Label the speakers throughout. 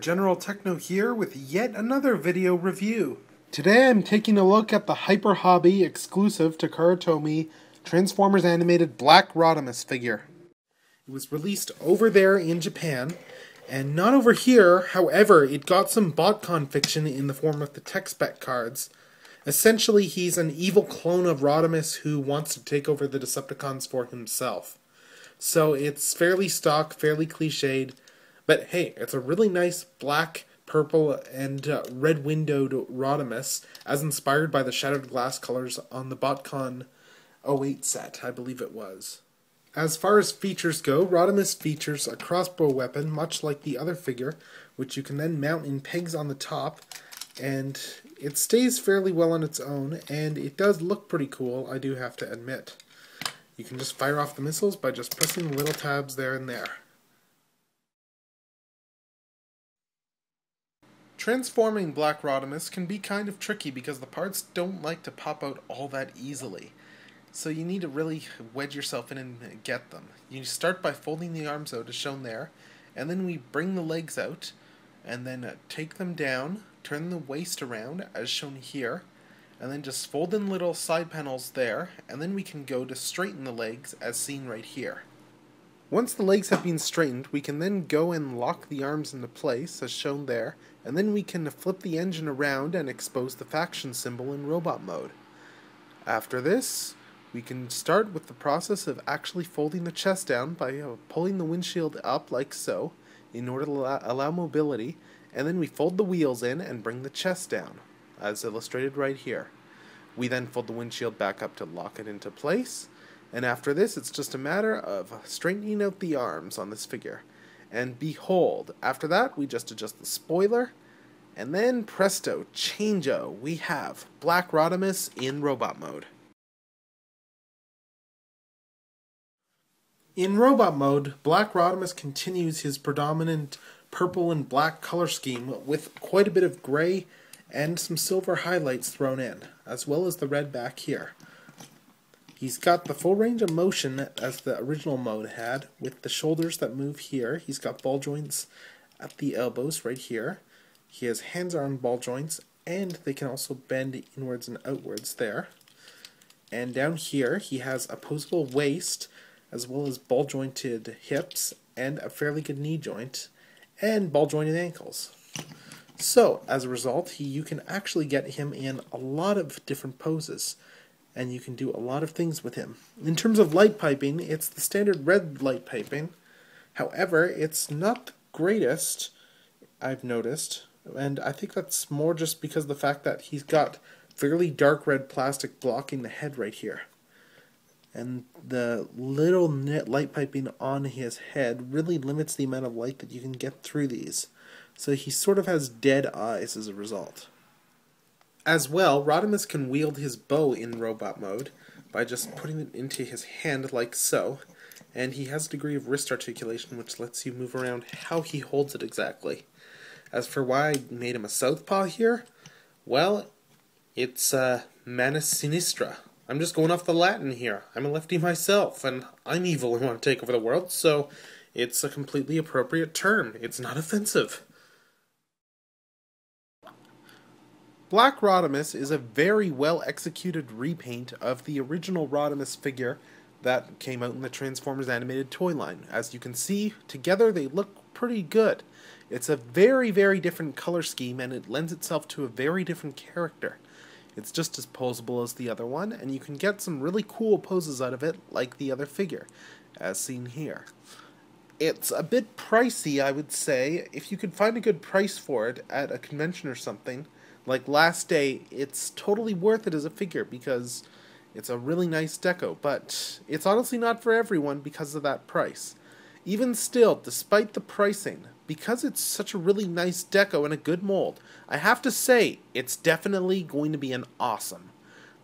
Speaker 1: General Tekno here with yet another video review. Today I'm taking a look at the Hyper Hobby exclusive to Kuratomi Transformers animated Black Rodimus figure. It was released over there in Japan, and not over here. However, it got some botcon fiction in the form of the tech spec cards. Essentially, he's an evil clone of Rodimus who wants to take over the Decepticons for himself. So it's fairly stock, fairly cliched. But hey, it's a really nice black, purple, and red windowed Rodimus, as inspired by the Shattered Glass colors on the BotCon 08 set, I believe it was. As far as features go, Rodimus features a crossbow weapon, much like the other figure, which you can then mount in pegs on the top, and it stays fairly well on its own, and it does look pretty cool, I do have to admit. You can just fire off the missiles by just pressing the little tabs there and there. Transforming Black Rodimus can be kind of tricky because the parts don't like to pop out all that easily. So you need to really wedge yourself in and get them. You start by folding the arms out as shown there, and then we bring the legs out, and then take them down, turn the waist around as shown here, and then just fold in little side panels there, and then we can go to straighten the legs as seen right here. Once the legs have been straightened, we can then go and lock the arms into place, as shown there, and then we can flip the engine around and expose the faction symbol in robot mode. After this, we can start with the process of actually folding the chest down by pulling the windshield up like so, in order to allow mobility, and then we fold the wheels in and bring the chest down, as illustrated right here. We then fold the windshield back up to lock it into place, and after this, it's just a matter of straightening out the arms on this figure. And behold, after that, we just adjust the spoiler, and then presto, changeo, we have Black Rodimus in robot mode. In robot mode, Black Rodimus continues his predominant purple and black color scheme with quite a bit of gray and some silver highlights thrown in, as well as the red back here. He's got the full range of motion as the original mode had, with the shoulders that move here. He's got ball joints at the elbows right here. He has hands on ball joints, and they can also bend inwards and outwards there. And down here, he has a opposable waist, as well as ball jointed hips, and a fairly good knee joint, and ball jointed ankles. So, as a result, you can actually get him in a lot of different poses, and you can do a lot of things with him. In terms of light piping, it's the standard red light piping. However, it's not the greatest, I've noticed, and I think that's more just because of the fact that he's got fairly dark red plastic blocking the head right here. And the little light piping on his head really limits the amount of light that you can get through these. So he sort of has dead eyes as a result. As well, Rodimus can wield his bow in robot mode by just putting it into his hand like so, and he has a degree of wrist articulation which lets you move around how he holds it exactly. As for why I made him a southpaw here, well, it's manus sinistra. I'm just going off the Latin here. I'm a lefty myself, and I'm evil and want to take over the world, so it's a completely appropriate term. It's not offensive. Black Rodimus is a very well executed repaint of the original Rodimus figure that came out in the Transformers animated toy line. As you can see, together they look pretty good. It's a very, very different color scheme, and it lends itself to a very different character. It's just as posable as the other one, and you can get some really cool poses out of it, like the other figure, as seen here. It's a bit pricey, I would say. If you could find a good price for it at a convention or something, like Last Day, it's totally worth it as a figure because it's a really nice deco, but it's honestly not for everyone because of that price. Even still, despite the pricing, because it's such a really nice deco and a good mold, I have to say, it's definitely going to be an awesome.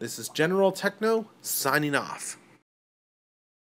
Speaker 1: This is General Tekno, signing off.